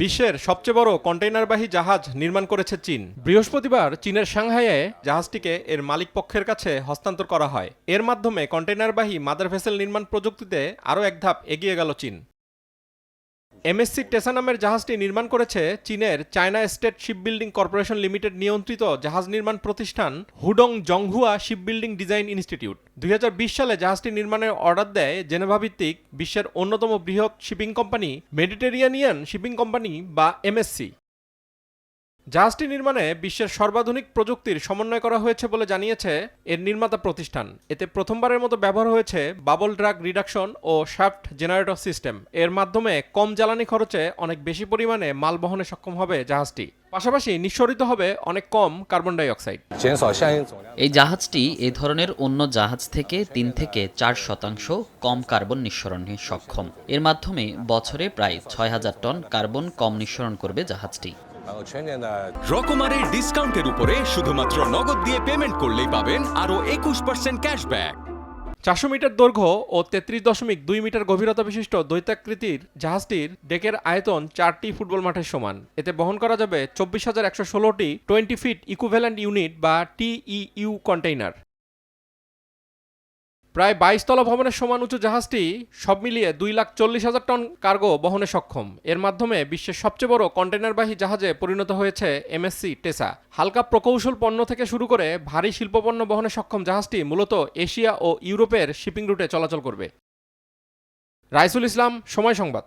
বিশ্বের সবচেয়ে বড় কন্টেইনারবাহী জাহাজ নির্মাণ করেছে চীন। বৃহস্পতিবার চীনের সাংহাইয়ে জাহাজটিকে এর মালিক পক্ষের কাছে হস্তান্তর করা হয়। এর মাধ্যমে কন্টেইনারবাহী মাদার ভেসেল নির্মাণ প্রযুক্তিতে আরও এক ধাপ এগিয়ে গেল চীন। এমএসসি টেসা নামের জাহাজটি নির্মাণ করেছে চীনের China state shipbuilding corporation limited নিয়ন্ত্রিত জাহাজ নির্মাণ প্রতিষ্ঠান হুডং জংহুয়া শিপবিল্ডিং ডিজাইন ইনস্টিটিউট। 2020 সালে জাহাজটি নির্মাণের অর্ডার দেয় জেনেভা ভিত্তিক বিশ্বের অন্যতম বৃহৎ শিপিং কোম্পানি মেডিটেরিয়ানিয়ান শিপিং কোম্পানি বা এমএসসি। জাহাজটি নির্মাণে বিশ্বের সর্বাধুনিক প্রযুক্তির সমন্বয় করা হয়েছে বলে জানিয়েছে এর নির্মাতা প্রতিষ্ঠান। এতে প্রথমবারের মতো ব্যবহার হয়েছে বাবল ড্রাগ রিডাকশন ও শাফট জেনারেটর সিস্টেম। এর মাধ্যমে কম জ্বালানি খরচে অনেক বেশি পরিমাণে মাল বহনে সক্ষম হবে জাহাজটি। পাশাপাশি নিঃসরিত হবে অনেক কম কার্বন ডাই অক্সাইড। এই জাহাজটি এ ধরনের অন্য জাহাজ থেকে 3 থেকে 4% কম কার্বন নিঃসরণে সক্ষম। এর মাধ্যমে বছরে প্রায় 6000 টন কার্বন কম নিঃসরণ করবে জাহাজটি। রকমারি ডিসকাউন্টের উপরে শুধুমাত্র নগদ দিয়ে পেমেন্ট করলেই পাবেন আরো 21% ক্যাশব্যাক। 400 মিটার দৈর্ঘ্য ও 33.2 মিটার গভীরতা বিশিষ্ট দ্বৈতাকৃতির জাহাজটির ডেকের আয়তন 4টি ফুটবল মাঠের সমান। এতে বহন করা যাবে 24,116টি 20 ফিট ইকুইভ্যালেন্ট ইউনিট বা টিইইউ কন্টেইনার। প্রায় 22 তলা ভবনের সমান উঁচু জাহাজটি সব মিলিয়ে 2,40,000 টন কার্গো বহনে সক্ষম। এর মাধ্যমে বিশ্বের সবচেয়ে বড় কন্টেইনারবাহী জাহাজে পরিণত হয়েছে এমএসসি টেসা। হালকা প্রকৌশল পণ্য থেকে শুরু করে ভারী শিল্পপণ্য বহনে সক্ষম জাহাজটি মূলত এশিয়া ও ইউরোপের শিপিং রুটে চলাচল করবে। রাইসুল ইসলাম, সময় সংবাদ।